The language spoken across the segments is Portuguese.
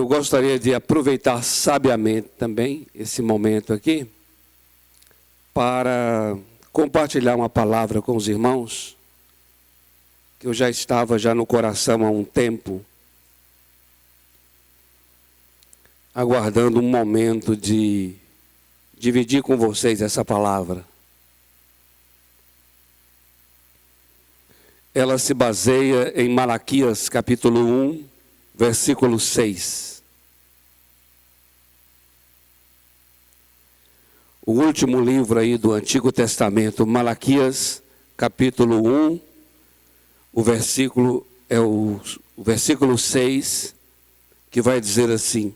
eu gostaria de aproveitar sabiamente também esse momento aqui para compartilhar uma palavra com os irmãos que eu já estava no coração há um tempo, aguardando um momento de dividir com vocês essa palavra. Ela se baseia em Malaquias capítulo 1, versículo 6. O último livro aí do Antigo Testamento, Malaquias capítulo 1, o versículo é o versículo 6, que vai dizer assim: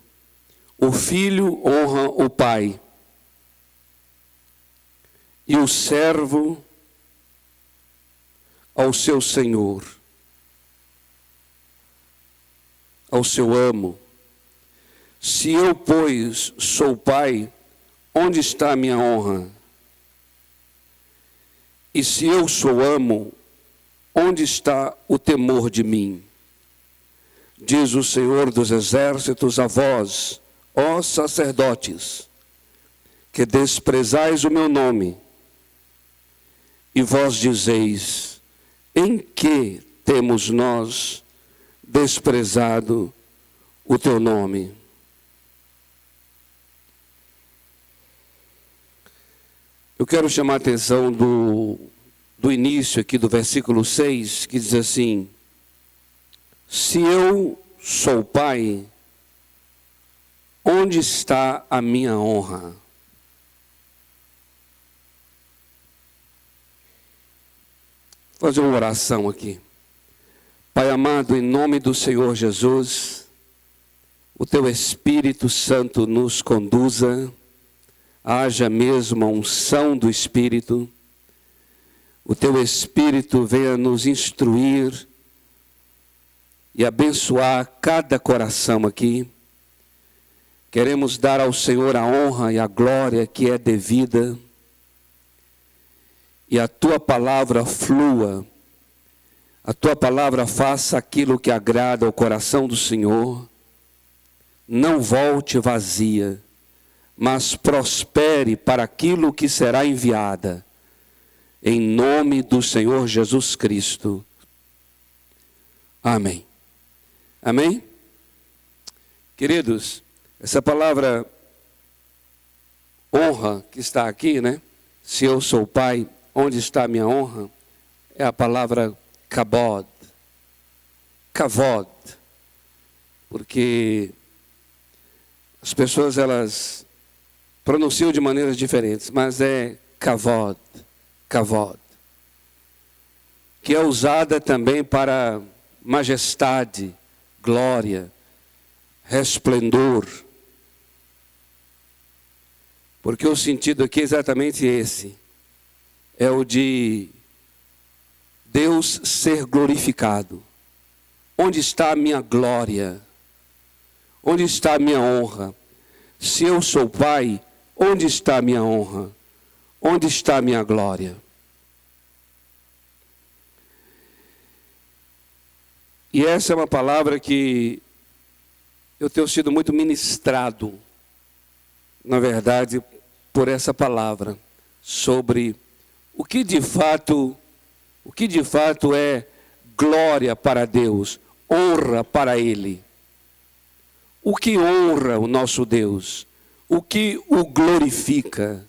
o filho honra o pai, e o servo ao seu senhor, ao seu amo. Se eu, pois, sou pai, onde está a minha honra? E se eu sou amo, onde está o temor de mim? Diz o Senhor dos Exércitos a vós, ó sacerdotes, que desprezais o meu nome, e vós dizeis: em que temos nós desprezado o teu nome? Eu quero chamar a atenção do início aqui do versículo 6, que diz assim: se eu sou pai, onde está a minha honra? Vou fazer uma oração aqui. Pai amado, em nome do Senhor Jesus, o teu Espírito Santo nos conduza, haja mesmo a unção do Espírito, o teu Espírito venha nos instruir e abençoar cada coração aqui. Queremos dar ao Senhor a honra e a glória que é devida, e a tua palavra flua, a tua palavra faça aquilo que agrada ao coração do Senhor, não volte vazia, mas prospere para aquilo que será enviada, em nome do Senhor Jesus Cristo. Amém. Amém? Queridos, essa palavra honra que está aqui, né? Se eu sou pai, onde está a minha honra? É a palavra kabod. Kavod. Porque as pessoas, elas pronunciam de maneiras diferentes, mas é kavod. Kavod. Que é usada também para majestade, glória, resplendor. Porque o sentido aqui é exatamente esse. É o de Deus ser glorificado. Onde está a minha glória? Onde está a minha honra? Se eu sou pai, onde está a minha honra? Onde está a minha glória? E essa é uma palavra que eu tenho sido muito ministrado, na verdade, por essa palavra, sobre o que de fato é glória para Deus, honra para Ele. O que honra o nosso Deus? O que o glorifica?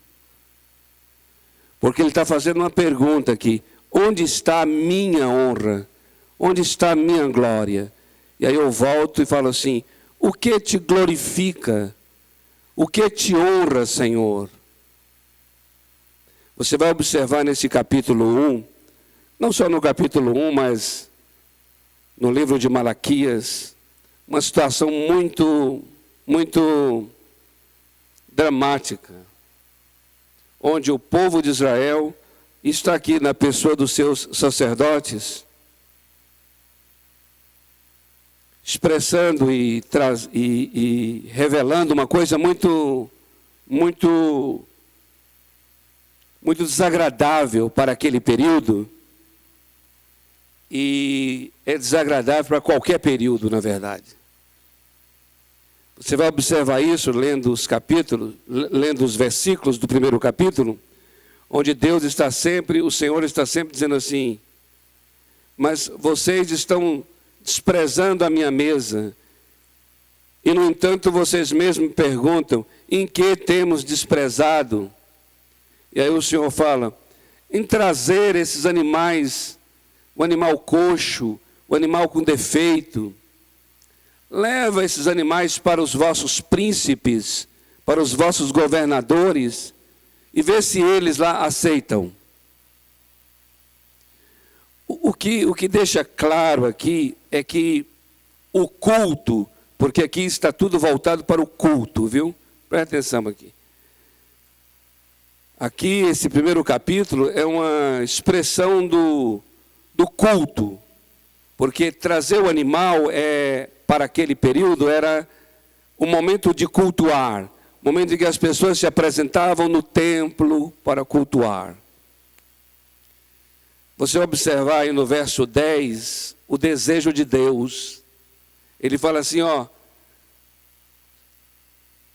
Porque Ele está fazendo uma pergunta aqui: onde está a minha honra? Onde está a minha glória? E aí eu volto e falo assim: o que te glorifica? O que te honra, Senhor? Você vai observar nesse capítulo 1, não só no capítulo 1, mas no livro de Malaquias, uma situação muito dramática, onde o povo de Israel está aqui na pessoa dos seus sacerdotes, expressando e revelando uma coisa muito desagradável para aquele período, e é desagradável para qualquer período, na verdade. Você vai observar isso lendo os capítulos, lendo os versículos do primeiro capítulo, onde Deus está sempre, o Senhor está sempre dizendo assim: mas vocês estão desprezando a minha mesa, e no entanto vocês mesmos me perguntam, em que temos desprezado? E aí o Senhor fala, em trazer esses animais, o animal coxo, o animal com defeito. Leva esses animais para os vossos príncipes, para os vossos governadores, e vê se eles lá aceitam. O que deixa claro aqui é que o culto, porque aqui está tudo voltado para o culto, viu? Presta atenção aqui. Aqui, esse primeiro capítulo é uma expressão do culto, porque trazer o animal para aquele período era o momento de cultuar, o momento em que as pessoas se apresentavam no templo para cultuar. Você observar aí no verso 10, o desejo de Deus. Ele fala assim,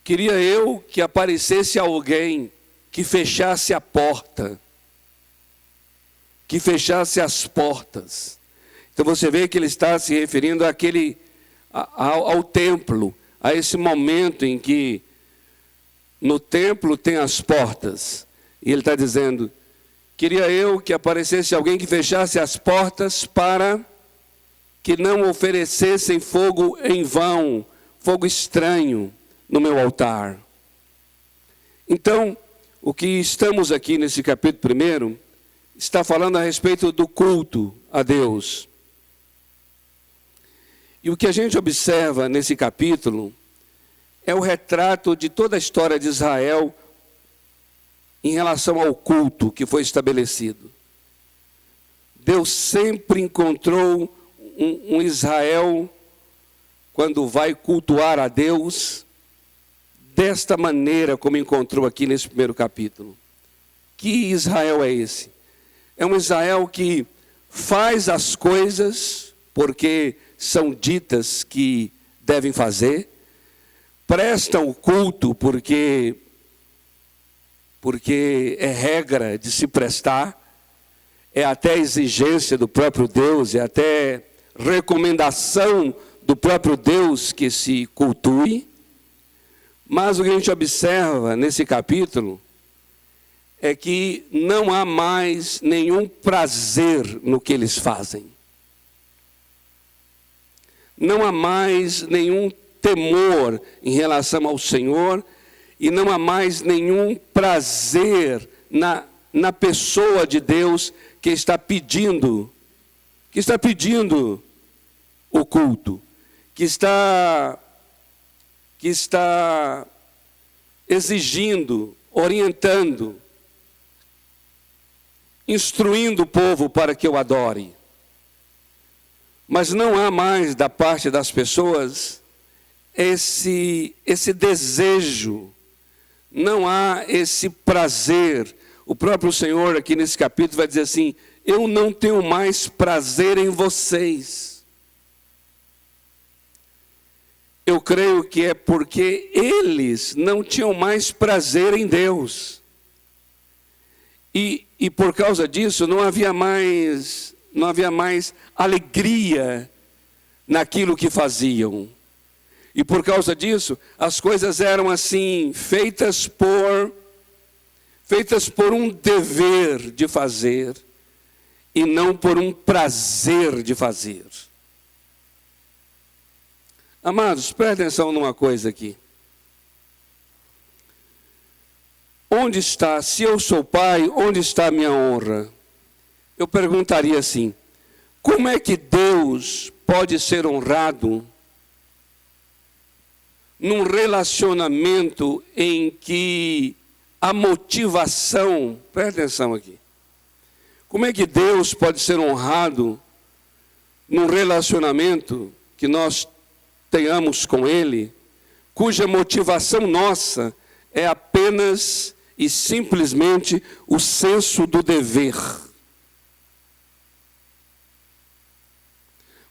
queria eu que aparecesse alguém que fechasse a porta, que fechasse as portas. Então você vê que ele está se referindo ao templo, a esse momento em que no templo tem as portas. E ele está dizendo, queria eu que aparecesse alguém que fechasse as portas para que não oferecessem fogo em vão, fogo estranho no meu altar. Então, o que estamos aqui nesse capítulo 1 está falando a respeito do culto a Deus. E o que a gente observa nesse capítulo é o retrato de toda a história de Israel em relação ao culto que foi estabelecido. Deus sempre encontrou um Israel, quando vai cultuar a Deus, desta maneira como encontrou aqui nesse primeiro capítulo. Que Israel é esse? É um Israel que faz as coisas porque são ditas que devem fazer, prestam o culto porque é regra de se prestar, é até exigência do próprio Deus, é até recomendação do próprio Deus que se cultue. Mas o que a gente observa nesse capítulo é que não há mais nenhum prazer no que eles fazem. Não há mais nenhum temor em relação ao Senhor e não há mais nenhum prazer na pessoa de Deus que está pedindo o culto, que está exigindo, orientando, instruindo o povo para que eu adore. Mas não há mais da parte das pessoas esse desejo, não há esse prazer. O próprio Senhor aqui nesse capítulo vai dizer assim, eu não tenho mais prazer em vocês. Eu creio que é porque eles não tinham mais prazer em Deus. E por causa disso não havia mais alegria naquilo que faziam. E por causa disso, as coisas eram assim, feitas por um dever de fazer e não por um prazer de fazer. Amados, prestem atenção numa coisa aqui. Onde está, se eu sou pai, onde está a minha honra? Eu perguntaria assim, como é que Deus pode ser honrado num relacionamento em que a motivação, presta atenção aqui, como é que Deus pode ser honrado num relacionamento que nós tenhamos com Ele, cuja motivação nossa é apenas e simplesmente o senso do dever?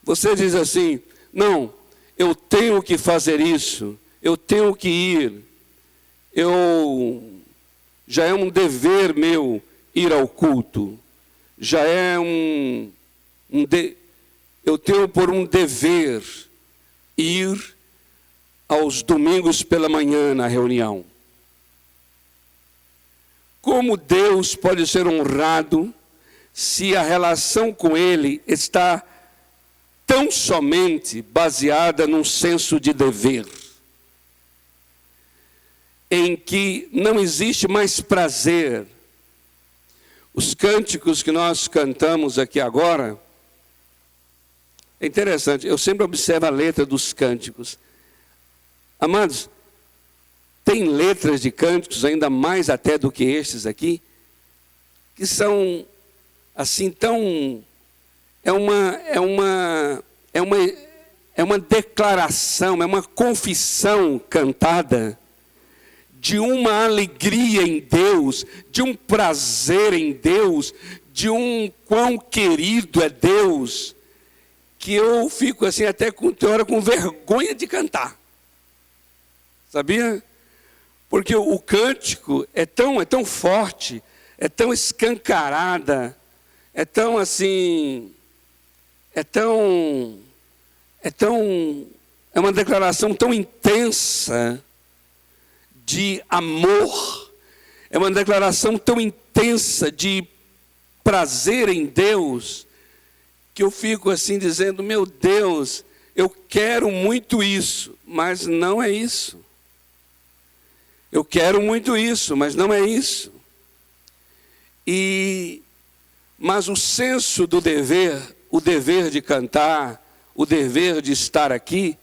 Você diz assim, não, eu tenho que fazer isso, eu tenho que ir, já é um dever meu ir ao culto, já é eu tenho por um dever ir aos domingos pela manhã na reunião. Como Deus pode ser honrado se a relação com Ele está tão somente baseada num senso de dever, em que não existe mais prazer? Os cânticos que nós cantamos aqui agora, é interessante, eu sempre observo a letra dos cânticos. Amados, tem letras de cânticos, ainda mais até do que estes aqui, que são assim tão... É uma declaração, é uma confissão cantada de uma alegria em Deus, de um prazer em Deus, de um quão querido é Deus, que eu fico assim até tem hora com vergonha de cantar. Sabia? Porque o cântico é tão forte, é tão escancarada, é tão assim, é uma declaração tão intensa de amor, é uma declaração tão intensa de prazer em Deus, que eu fico assim dizendo, meu Deus, eu quero muito isso, mas não é isso. Eu quero muito isso, mas não é isso. Mas o senso do dever, o dever de cantar, o dever de estar aqui,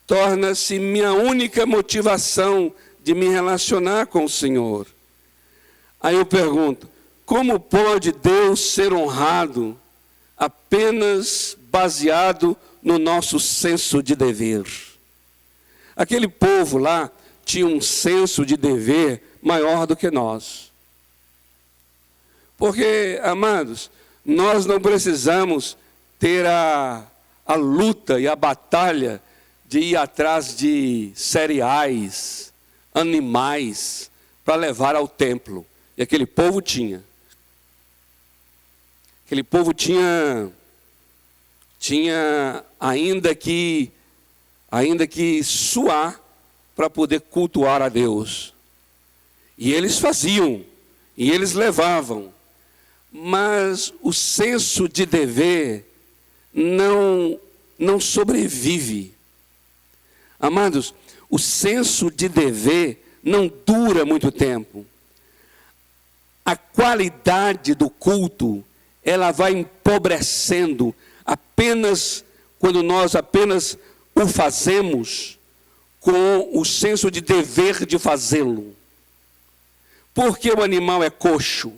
torna-se minha única motivação de me relacionar com o Senhor. Aí eu pergunto, como pode Deus ser honrado apenas baseado no nosso senso de dever? Aquele povo lá tinha um senso de dever maior do que nós. Porque, amados, nós não precisamos ter a luta e a batalha de ir atrás de cereais, animais, para levar ao templo. E aquele povo tinha. Aquele povo tinha ainda que suar para poder cultuar a Deus. E eles faziam, e eles levavam. Mas o senso de dever não sobrevive. Amados, o senso de dever não dura muito tempo. A qualidade do culto, ela vai empobrecendo apenas quando nós apenas o fazemos com o senso de dever de fazê-lo. Porque o animal é coxo?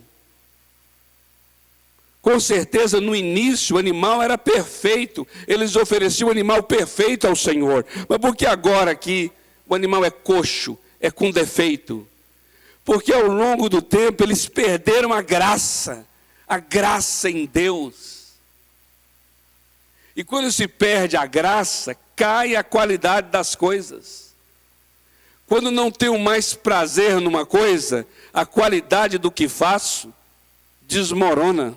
Com certeza, no início, o animal era perfeito. Eles ofereciam o animal perfeito ao Senhor. Mas por que agora que o animal é coxo, é com defeito? Porque ao longo do tempo, eles perderam a graça em Deus. E quando se perde a graça, cai a qualidade das coisas. Quando não tenho mais prazer numa coisa, a qualidade do que faço desmorona.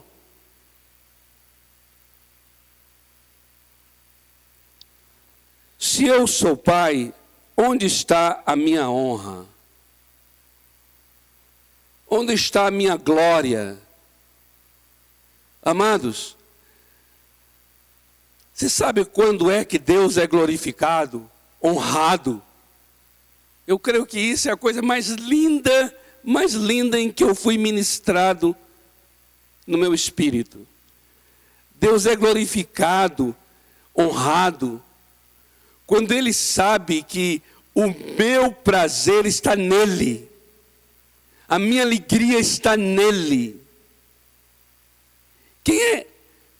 Se eu sou pai, onde está a minha honra? Onde está a minha glória? Amados, você sabe quando é que Deus é glorificado, honrado? Eu creio que isso é a coisa mais linda em que eu fui ministrado no meu espírito. Deus é glorificado, honrado, quando Ele sabe que o meu prazer está nele, a minha alegria está nele.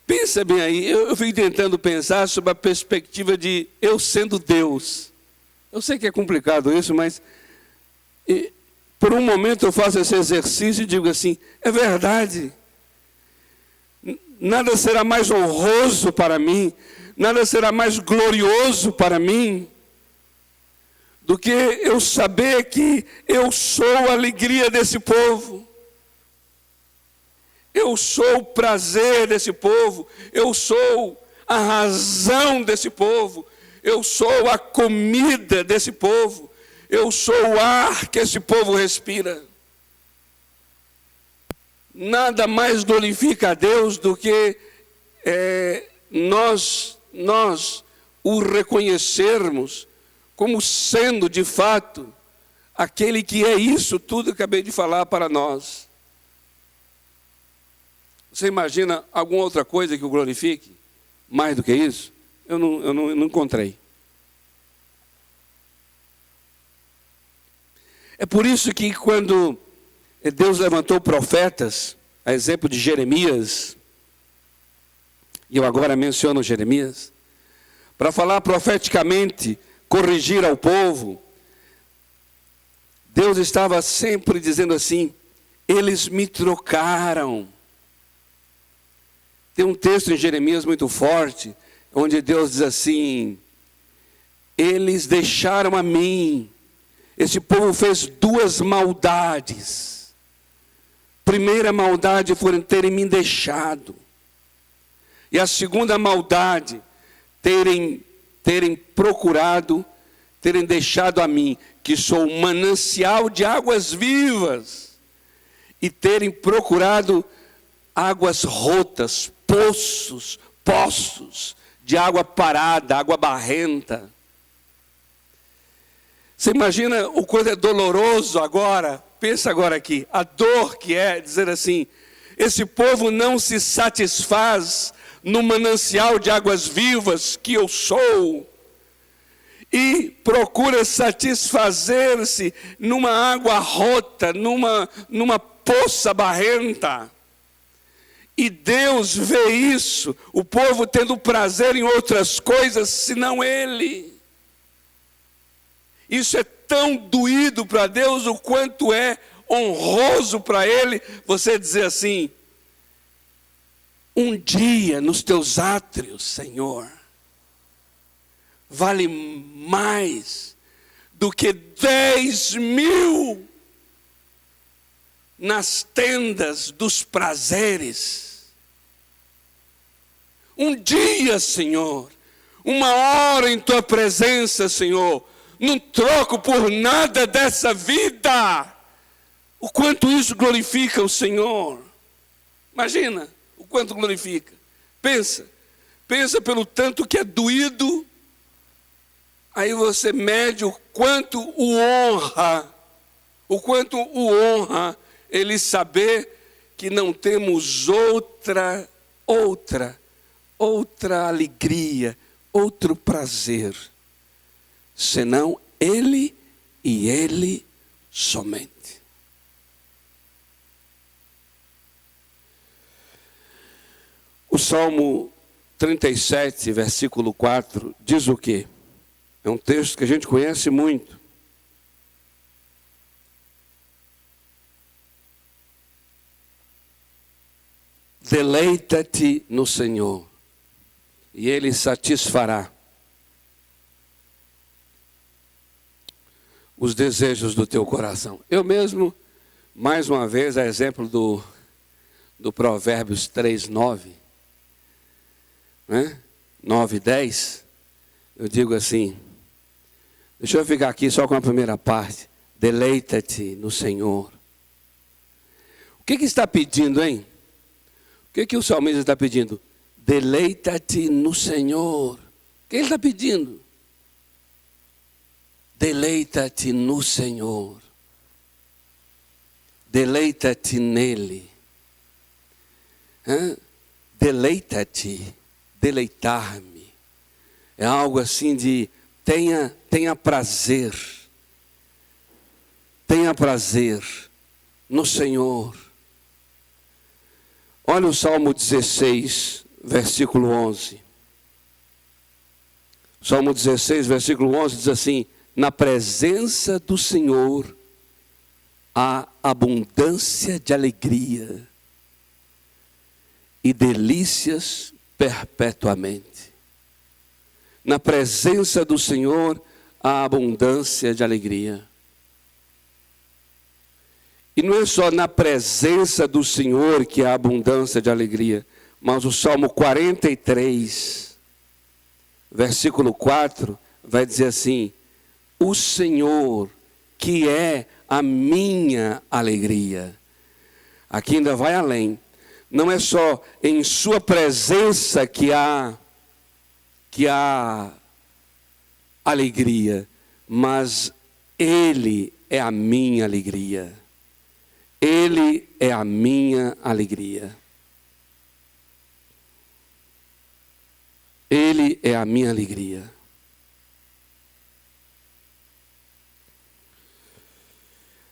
Pensa bem aí, eu fico tentando pensar sobre a perspectiva de eu sendo Deus. Eu sei que é complicado isso, mas por um momento eu faço esse exercício e digo assim, é verdade. Nada será mais honroso para mim, nada será mais glorioso para mim do que eu saber que eu sou a alegria desse povo. Eu sou o prazer desse povo, eu sou a razão desse povo, eu sou a comida desse povo, eu sou o ar que esse povo respira. Nada mais glorifica a Deus do que nós o reconhecermos como sendo de fato aquele que é isso tudo que acabei de falar para nós. Você imagina alguma outra coisa que o glorifique? Mais do que isso? Eu não encontrei. É por isso que quando Deus levantou profetas, a exemplo de Jeremias, e eu agora menciono Jeremias, para falar profeticamente, corrigir ao povo, Deus estava sempre dizendo assim: eles me trocaram. Tem um texto em Jeremias muito forte, onde Deus diz assim: eles deixaram a mim. Esse povo fez duas maldades. Primeira maldade foi terem me deixado. E a segunda maldade, terem procurado, terem deixado a mim, que sou um manancial de águas vivas, e terem procurado águas rotas, poços de água parada, água barrenta. Você imagina o quanto é doloroso agora? Pensa agora aqui, a dor que é dizer assim: esse povo não se satisfaz no manancial de águas vivas que eu sou, e procura satisfazer-se numa água rota, numa poça barrenta. E Deus vê isso, o povo tendo prazer em outras coisas, senão Ele. Isso é tão doído para Deus, o quanto é honroso para Ele, você dizer assim: um dia nos teus átrios, Senhor, vale mais do que 10.000 nas tendas dos prazeres. Um dia, Senhor, uma hora em tua presença, Senhor, não troco por nada dessa vida. O quanto isso glorifica o Senhor. Imagina o quanto glorifica. Pensa pelo tanto que é doído. Aí você mede o quanto o honra ele saber que não temos outra alegria, outro prazer, senão Ele e Ele somente. O Salmo 37, versículo 4, diz o quê? É um texto que a gente conhece muito. Deleita-te no Senhor, e Ele satisfará os desejos do teu coração. Eu mesmo, mais uma vez, a exemplo do Provérbios 3:9, né? 9:10, eu digo assim, deixa eu ficar aqui só com a primeira parte: deleita-te no Senhor. O que está pedindo, hein? O que o salmista está pedindo? Deleita-te no Senhor. O que ele está pedindo? Deleita-te no Senhor. Deleita-te nele. Deleita-te, deleitar-me. É algo assim de tenha prazer. Tenha prazer no Senhor. Olha o Salmo 16, versículo 11. Salmo 16, versículo 11 diz assim: na presença do Senhor há abundância de alegria e delícias perpetuamente. Na presença do Senhor a abundância de alegria. E não é só na presença do Senhor que há abundância de alegria, mas o Salmo 43, versículo 4, vai dizer assim: o Senhor, que é a minha alegria. Aqui ainda vai além. Não é só em sua presença que há alegria, mas Ele é a minha alegria. Ele é a minha alegria. Ele é a minha alegria.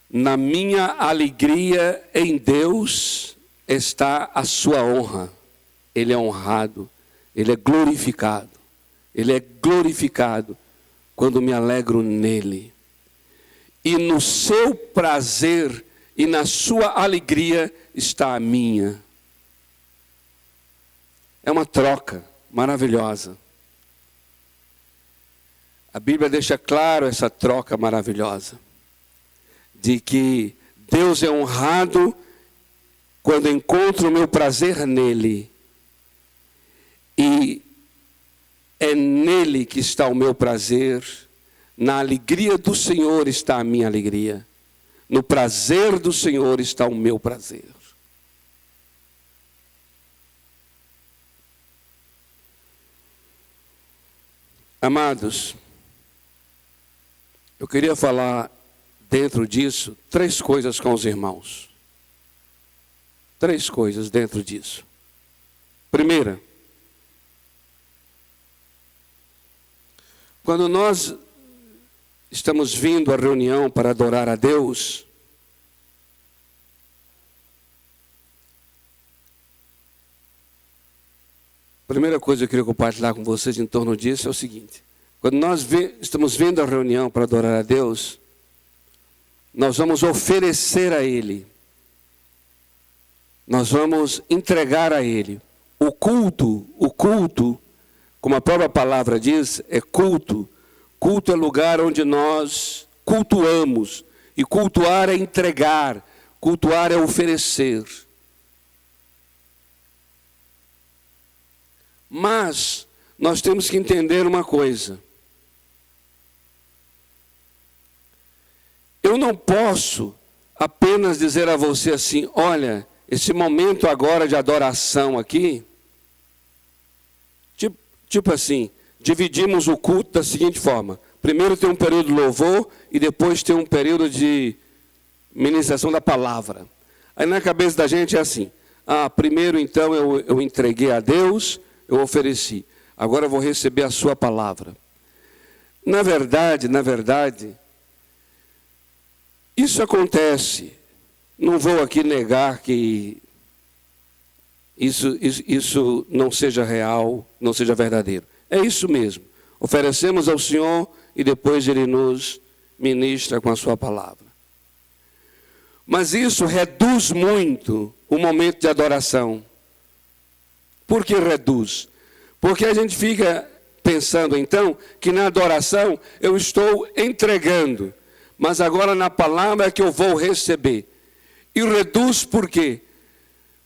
Na minha alegria em Deus está a sua honra. Ele é honrado, Ele é glorificado. Ele é glorificado quando me alegro nele. E no seu prazer e na sua alegria está a minha. É uma troca maravilhosa. A Bíblia deixa claro essa troca maravilhosa. De que Deus é honrado quando encontro o meu prazer nele. E é nele que está o meu prazer. Na alegria do Senhor está a minha alegria. No prazer do Senhor está o meu prazer. Amados, eu queria falar dentro disso 3 coisas com os irmãos. 3 coisas dentro disso. Primeira, quando nós estamos vindo à reunião para adorar a Deus, a primeira coisa que eu queria compartilhar com vocês em torno disso é o seguinte: quando nós estamos vindo à reunião para adorar a Deus, nós vamos oferecer a Ele, nós vamos entregar a Ele. O culto, como a própria palavra diz, é culto. Culto é lugar onde nós cultuamos. E cultuar é entregar. Cultuar é oferecer. Mas nós temos que entender uma coisa. Eu não posso apenas dizer a você assim: olha, esse momento agora de adoração aqui, tipo assim, dividimos o culto da seguinte forma: primeiro tem um período de louvor e depois tem um período de ministração da palavra. Aí na cabeça da gente é assim: primeiro então eu entreguei a Deus, eu ofereci, agora eu vou receber a sua palavra. Na verdade, isso acontece. Não vou aqui negar que isso não seja real, não seja verdadeiro. É isso mesmo. Oferecemos ao Senhor e depois Ele nos ministra com a sua palavra. Mas isso reduz muito o momento de adoração. Por que reduz? Porque a gente fica pensando então que na adoração eu estou entregando, mas agora na palavra é que eu vou receber. E reduz por quê?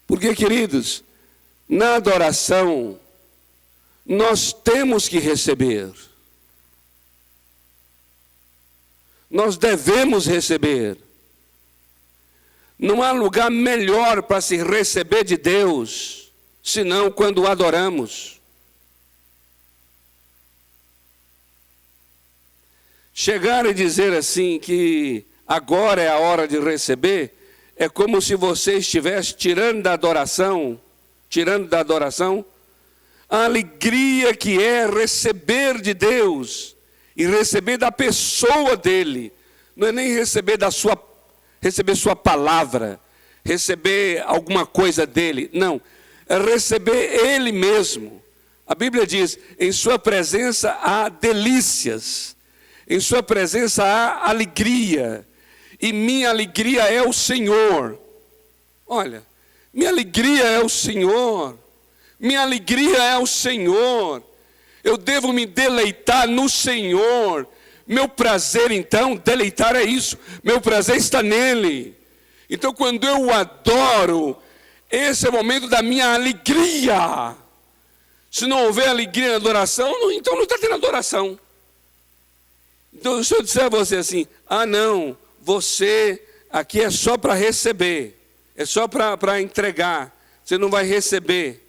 Porque, queridos, na adoração nós temos que receber. Nós devemos receber. Não há lugar melhor para se receber de Deus, senão quando o adoramos. Chegar e dizer assim que agora é a hora de receber, é como se você estivesse tirando da adoração a alegria que é receber de Deus e receber da pessoa dele. Não é nem receber sua palavra, receber alguma coisa dele. Não, é receber ele mesmo. A Bíblia diz: em sua presença há delícias, em sua presença há alegria, e minha alegria é o Senhor. Olha, minha alegria é o Senhor. Minha alegria é o Senhor. Eu devo me deleitar no Senhor. Meu prazer, então, deleitar é isso. Meu prazer está nele. Então, quando eu o adoro, esse é o momento da minha alegria. Se não houver alegria na adoração, então não está tendo adoração. Então, se eu disser a você assim, não, você aqui é só para receber, é só para entregar, você não vai receber.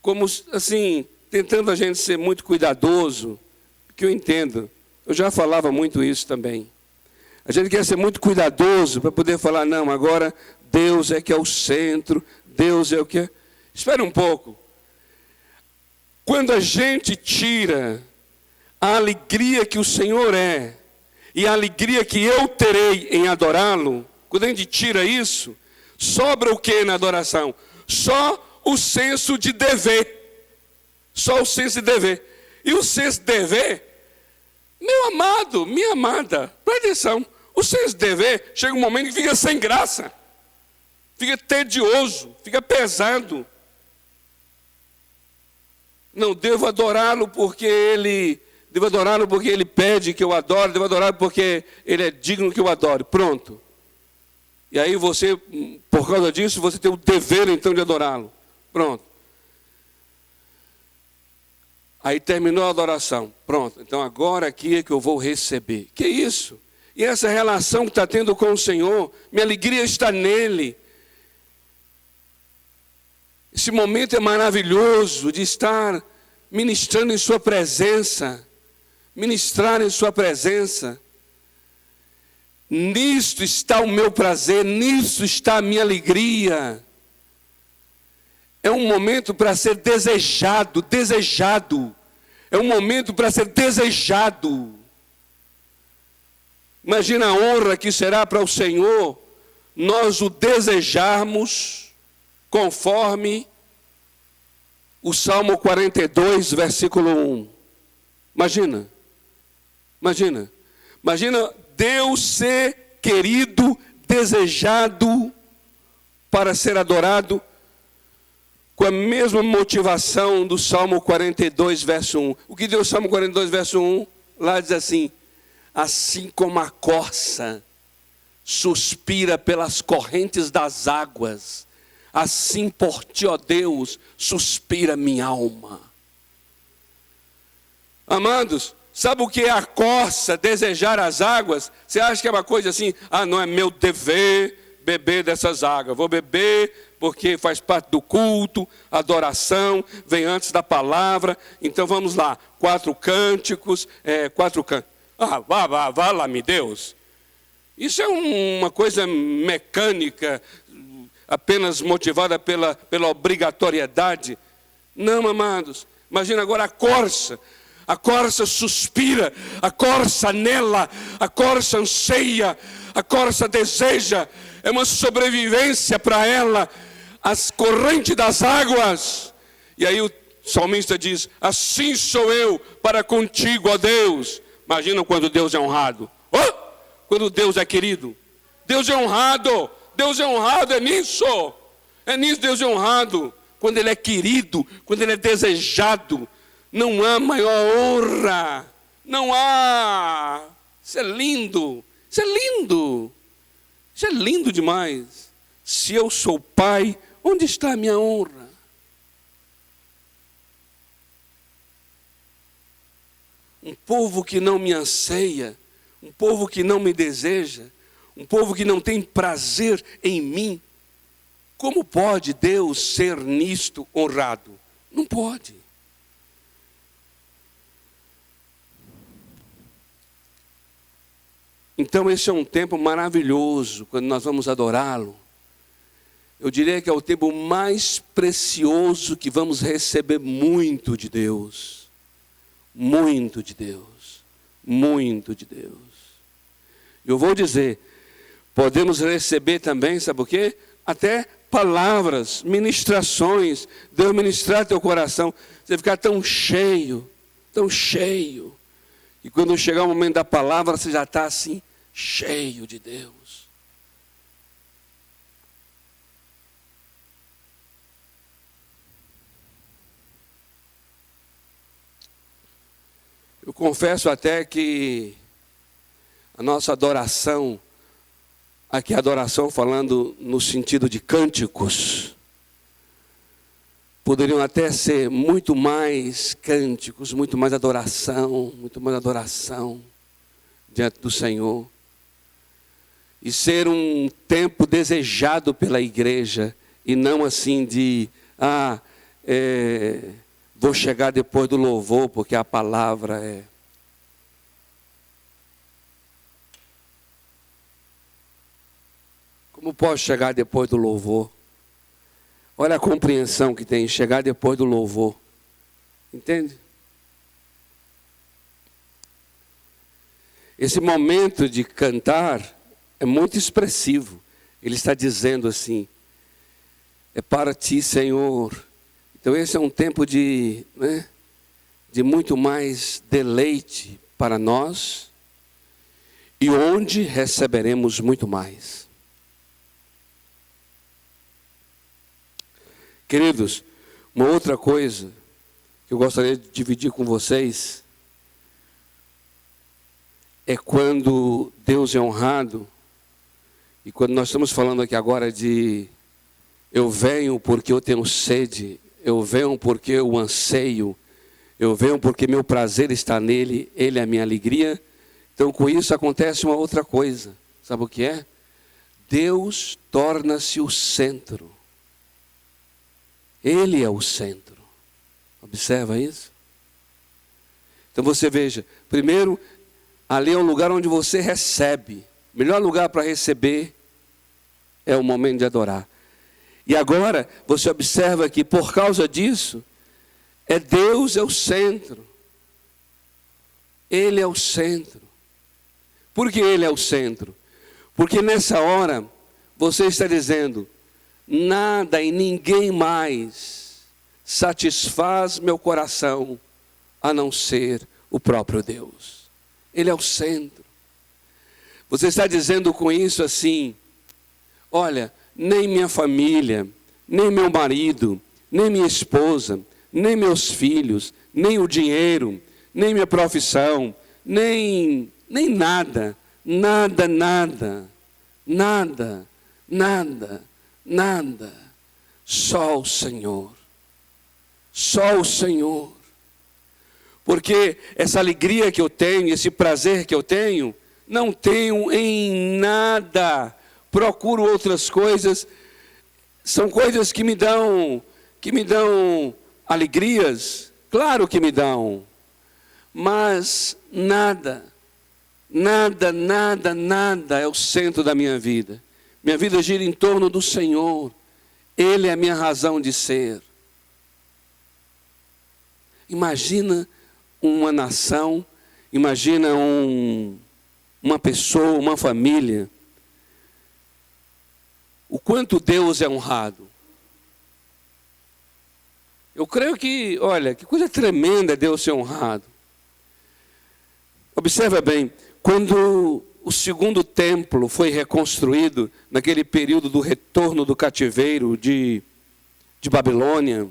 Como assim, tentando a gente ser muito cuidadoso, que eu entendo, eu já falava muito isso também. A gente quer ser muito cuidadoso para poder falar, não, agora Deus é que é o centro, Deus é o que é. Espera um pouco. Quando a gente tira a alegria que o Senhor é, e a alegria que eu terei em adorá-lo, quando a gente tira isso, sobra o que na adoração? Só o senso de dever. Só o senso de dever. E o senso de dever, meu amado, minha amada, presta atenção. O senso de dever chega um momento que fica sem graça, fica tedioso, fica pesado. Não, devo adorá-lo porque ele pede que eu adore, devo adorá-lo porque ele é digno que eu adore. Pronto. E aí você, por causa disso, você tem o dever então de adorá-lo. Pronto. Aí terminou a adoração. Pronto. Então agora aqui é que eu vou receber. Que isso? E essa relação que está tendo com o Senhor, minha alegria está nele. Esse momento é maravilhoso de estar ministrando em sua presença. Ministrar em sua presença. Nisto está o meu prazer, nisto está a minha alegria. É um momento para ser desejado, desejado. É um momento para ser desejado. Imagina a honra que será para o Senhor nós o desejarmos conforme o Salmo 42, versículo 1. Imagina Deus ser querido, desejado para ser adorado com a mesma motivação do Salmo 42, verso 1. O que deu o Salmo 42, verso 1? Lá diz assim: assim como a corça suspira pelas correntes das águas, assim por ti, ó Deus, suspira minha alma. Amados, sabe o que é a corça desejar as águas? Você acha que é uma coisa assim, não é meu dever beber dessas águas, vou beber porque faz parte do culto, adoração, vem antes da palavra, então vamos lá, 4 cânticos, vá lá, meu Deus. Isso é uma coisa mecânica, apenas motivada pela obrigatoriedade. Não, amados, imagina agora a corça suspira, a corça anela, a corça anseia, a corça deseja, é uma sobrevivência para ela, as correntes das águas. E aí o salmista diz: assim sou eu para contigo, ó Deus. Imagina quando Deus é honrado, quando Deus é querido, Deus é honrado, é nisso Deus é honrado, quando Ele é querido, quando Ele é desejado. Não há maior honra, não há. Isso é lindo, isso é lindo, isso é lindo demais. Se eu sou pai, onde está a minha honra? Um povo que não me anseia, um povo que não me deseja, um povo que não tem prazer em mim, como pode Deus ser nisto honrado? Não pode. Então esse é um tempo maravilhoso, quando nós vamos adorá-lo. Eu diria que é o tempo mais precioso que vamos receber muito de Deus. Muito de Deus. Muito de Deus. Eu vou dizer, podemos receber também, sabe o quê? Até palavras, ministrações. Deus ministrar teu coração. Você ficar tão cheio. E quando chegar o momento da palavra, você já está assim, cheio de Deus. Eu confesso até que a nossa adoração, aqui adoração falando no sentido de cânticos, poderiam até ser muito mais cânticos, muito mais adoração diante do Senhor. E ser um tempo desejado pela igreja, e não assim de, vou chegar depois do louvor, porque a palavra é... Como posso chegar depois do louvor? Olha a compreensão que tem, chegar depois do louvor. Entende? Esse momento de cantar é muito expressivo. Ele está dizendo assim, é para ti, Senhor. Então esse é um tempo de muito mais deleite para nós, e onde receberemos muito mais. Queridos, uma outra coisa que eu gostaria de dividir com vocês é quando Deus é honrado, e quando nós estamos falando aqui agora de eu venho porque eu tenho sede, eu venho porque eu anseio, eu venho porque meu prazer está nele, ele é a minha alegria. Então com isso acontece uma outra coisa, sabe o que é? Deus torna-se o centro. Ele é o centro. Observa isso? Então você veja, primeiro, ali é um lugar onde você recebe. O melhor lugar para receber é o momento de adorar. E agora, você observa que por causa disso, Deus é o centro. Ele é o centro. Por que Ele é o centro? Porque nessa hora, você está dizendo, nada e ninguém mais satisfaz meu coração a não ser o próprio Deus. Ele é o centro. Você está dizendo com isso assim, olha, nem minha família, nem meu marido, nem minha esposa, nem meus filhos, nem o dinheiro, nem minha profissão, nem nada, nada, só o Senhor, só o Senhor. Porque essa alegria que eu tenho, esse prazer que eu tenho, não tenho em nada. Procuro outras coisas, são coisas que me dão alegrias, claro que me dão, mas nada é o centro da minha vida. Minha vida gira em torno do Senhor, Ele é a minha razão de ser. Imagina uma nação, imagina uma pessoa, uma família, o quanto Deus é honrado. Eu creio que, olha, que coisa tremenda é Deus ser honrado. Observa bem, quando o segundo templo foi reconstruído, naquele período do retorno do cativeiro de Babilônia,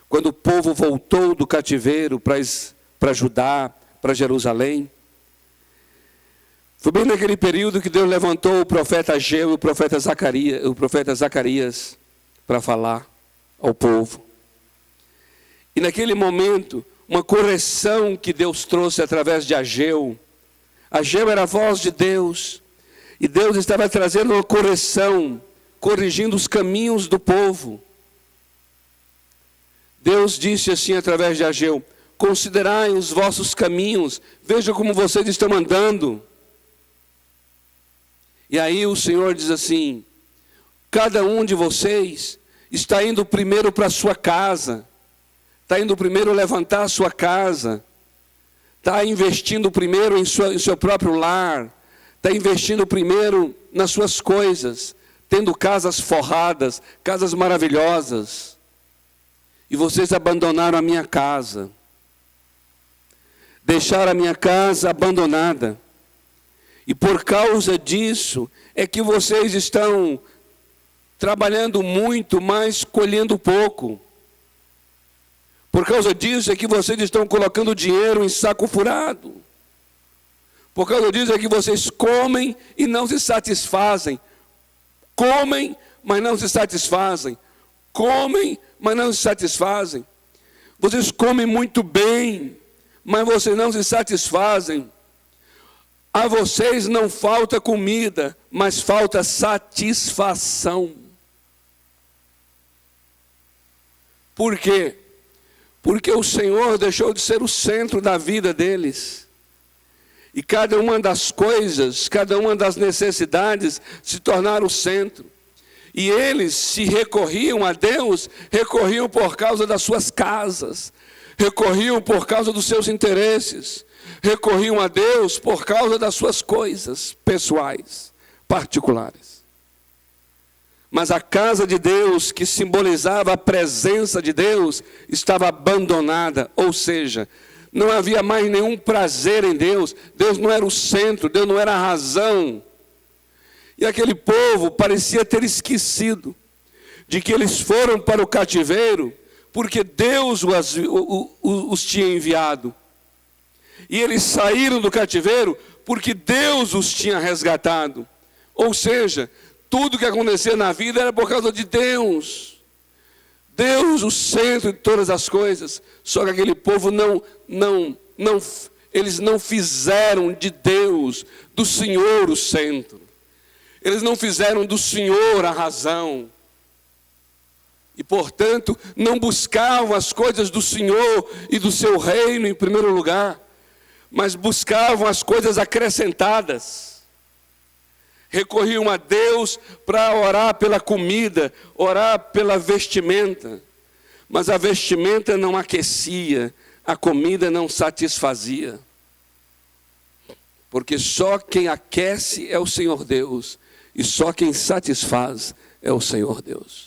quando o povo voltou do cativeiro para Judá, para Jerusalém, foi bem naquele período que Deus levantou o profeta Ageu e o profeta Zacarias para falar ao povo. E naquele momento, uma correção que Deus trouxe através de Ageu. Ageu era a voz de Deus, e Deus estava trazendo uma correção, corrigindo os caminhos do povo. Deus disse assim através de Ageu, considerai os vossos caminhos, veja como vocês estão andando. E aí o Senhor diz assim, cada um de vocês está indo primeiro para a sua casa, está indo primeiro levantar a sua casa, está investindo primeiro em seu próprio lar, está investindo primeiro nas suas coisas, tendo casas forradas, casas maravilhosas. E vocês abandonaram a minha casa, deixaram a minha casa abandonada. E por causa disso, é que vocês estão trabalhando muito, mas colhendo pouco. Por causa disso é que vocês estão colocando dinheiro em saco furado. Por causa disso é que vocês comem e não se satisfazem. Comem, mas não se satisfazem. Comem, mas não se satisfazem. Vocês comem muito bem, mas vocês não se satisfazem. A vocês não falta comida, mas falta satisfação. Por quê? Porque o Senhor deixou de ser o centro da vida deles. E cada uma das coisas, cada uma das necessidades se tornaram o centro. E eles se recorriam a Deus, recorriam por causa das suas casas, recorriam por causa dos seus interesses, recorriam a Deus por causa das suas coisas pessoais, particulares. Mas a casa de Deus, que simbolizava a presença de Deus, estava abandonada, ou seja, não havia mais nenhum prazer em Deus. Deus não era o centro, Deus não era a razão. E aquele povo parecia ter esquecido de que eles foram para o cativeiro porque Deus os tinha enviado. E eles saíram do cativeiro porque Deus os tinha resgatado. Ou seja, tudo que acontecia na vida era por causa de Deus. Deus, o centro de todas as coisas. Só que aquele povo eles não fizeram de Deus, do Senhor, o centro. Eles não fizeram do Senhor a razão. E, portanto, não buscavam as coisas do Senhor e do seu reino em primeiro lugar, mas buscavam as coisas acrescentadas. Recorriam a Deus para orar pela comida, orar pela vestimenta. Mas a vestimenta não aquecia, a comida não satisfazia. Porque só quem aquece é o Senhor Deus, e só quem satisfaz é o Senhor Deus.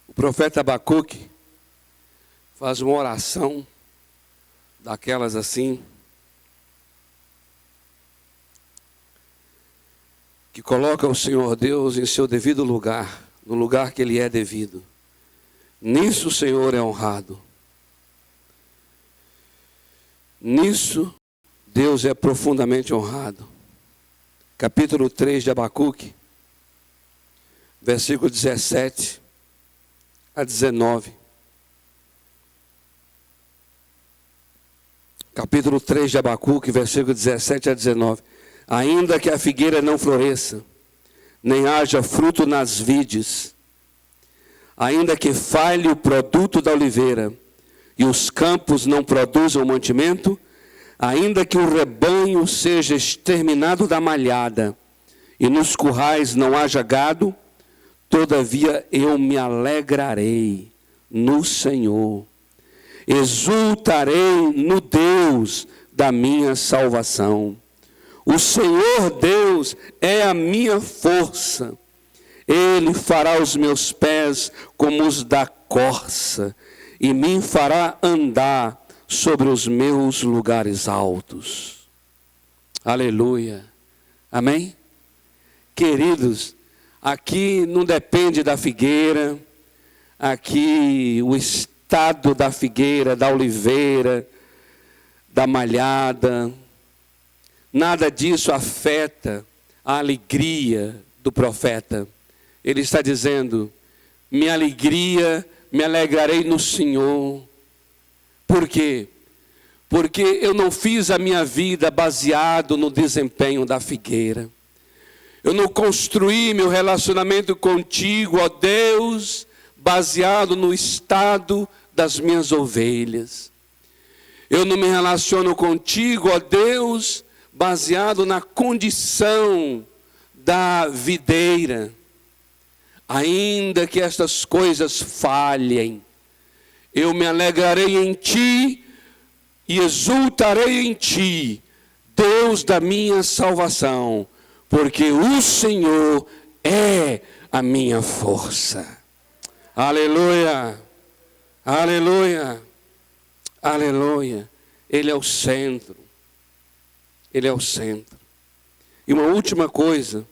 O profeta Abacuque faz uma oração daquelas assim, que coloca o Senhor Deus em seu devido lugar, no lugar que Ele é devido. Nisso o Senhor é honrado. Nisso Deus é profundamente honrado. Capítulo 3 de Abacuque, versículo 17 a 19. Capítulo 3 de Abacuque, versículo 17 a 19. Ainda que a figueira não floresça, nem haja fruto nas vides, ainda que falhe o produto da oliveira, e os campos não produzam mantimento, ainda que o rebanho seja exterminado da malhada, e nos currais não haja gado, todavia eu me alegrarei no Senhor, exultarei no Deus da minha salvação. O Senhor Deus é a minha força. Ele fará os meus pés como os da corça e me fará andar sobre os meus lugares altos. Aleluia. Amém? Queridos, aqui não depende da figueira, aqui o estado da figueira, da oliveira, da malhada, nada disso afeta a alegria do profeta. Ele está dizendo, minha alegria, me alegrarei no Senhor. Por quê? Porque eu não fiz a minha vida baseado no desempenho da figueira. Eu não construí meu relacionamento contigo, ó Deus, baseado no estado das minhas ovelhas. Eu não me relaciono contigo, ó Deus, baseado na condição da videira. Ainda que estas coisas falhem, eu me alegrarei em ti e exultarei em ti, Deus da minha salvação, porque o Senhor é a minha força. Aleluia, aleluia, aleluia. Ele é o centro. Ele é o centro. E uma última coisa,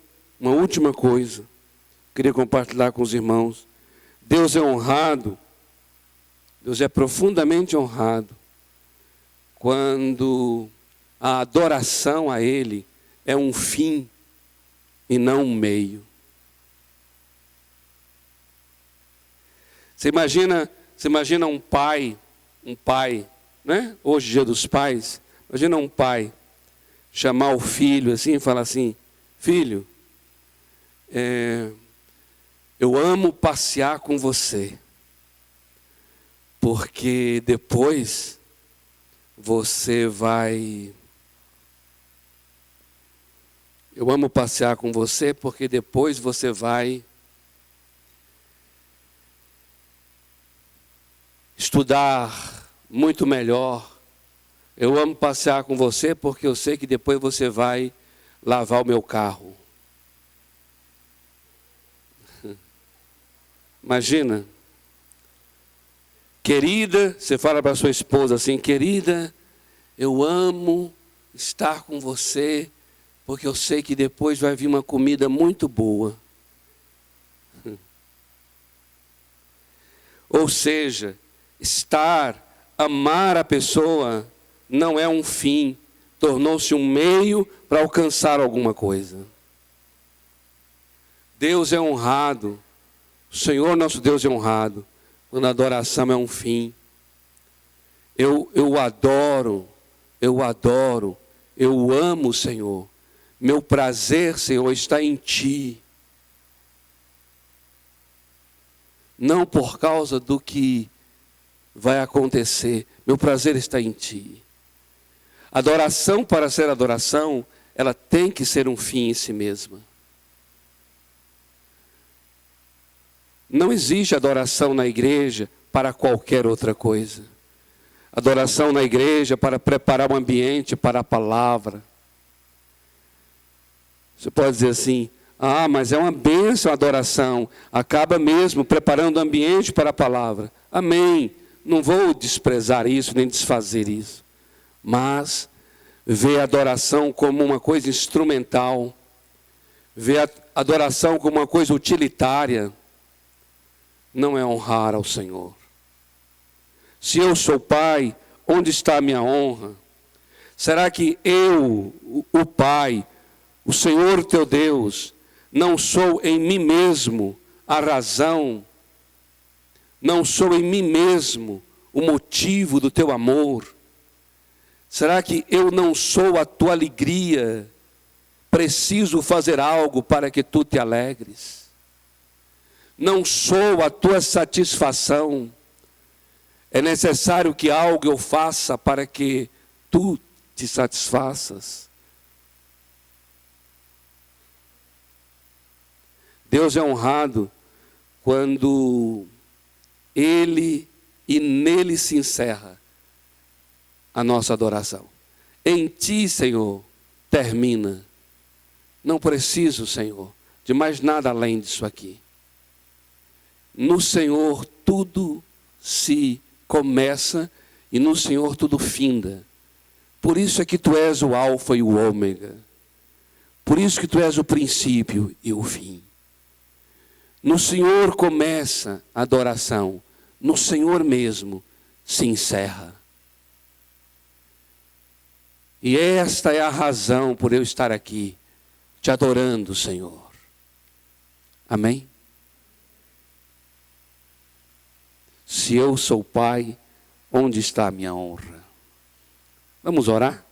queria compartilhar com os irmãos. Deus é honrado, Deus é profundamente honrado quando a adoração a Ele é um fim e não um meio. Você imagina um pai, né? Hoje, Dia dos Pais, imagina um pai chamar o filho assim e falar assim: filho, eu amo passear com você, porque depois você vai... Eu amo passear com você porque depois você vai estudar muito melhor. Eu amo passear com você porque eu sei que depois você vai lavar o meu carro. Imagina. Querida, você fala para sua esposa assim: querida, eu amo estar com você porque eu sei que depois vai vir uma comida muito boa. Ou seja, amar a pessoa não é um fim, tornou-se um meio para alcançar alguma coisa. Deus é honrado, o Senhor nosso Deus é honrado quando a adoração é um fim. Eu adoro, eu amo o Senhor. Meu prazer, Senhor, está em Ti. Não por causa do que vai acontecer. Meu prazer está em Ti. Adoração, para ser adoração, ela tem que ser um fim em si mesma. Não existe adoração na igreja para qualquer outra coisa. Adoração na igreja para preparar um ambiente para a palavra. Você pode dizer assim: ah, mas é uma bênção a adoração. Acaba mesmo preparando o ambiente para a palavra. Amém. Não vou desprezar isso, nem desfazer isso. Mas ver a adoração como uma coisa instrumental. Ver a adoração como uma coisa utilitária. Não é honrar ao Senhor. Se eu sou pai, onde está a minha honra? Será que eu, o Pai, o Senhor teu Deus, não sou em mim mesmo a razão, não sou em mim mesmo o motivo do teu amor? Será que eu não sou a tua alegria? Preciso fazer algo para que tu te alegres. Não sou a tua satisfação. É necessário que algo eu faça para que tu te satisfaças. Deus é honrado quando Ele e nele se encerra a nossa adoração. Em Ti, Senhor, termina. Não preciso, Senhor, de mais nada além disso aqui. No Senhor tudo se começa e no Senhor tudo finda. Por isso é que Tu és o alfa e o ômega. Por isso que Tu és o princípio e o fim. No Senhor começa a adoração, no Senhor mesmo se encerra. E esta é a razão por eu estar aqui, te adorando, Senhor. Amém? Se eu sou pai, onde está a minha honra? Vamos orar?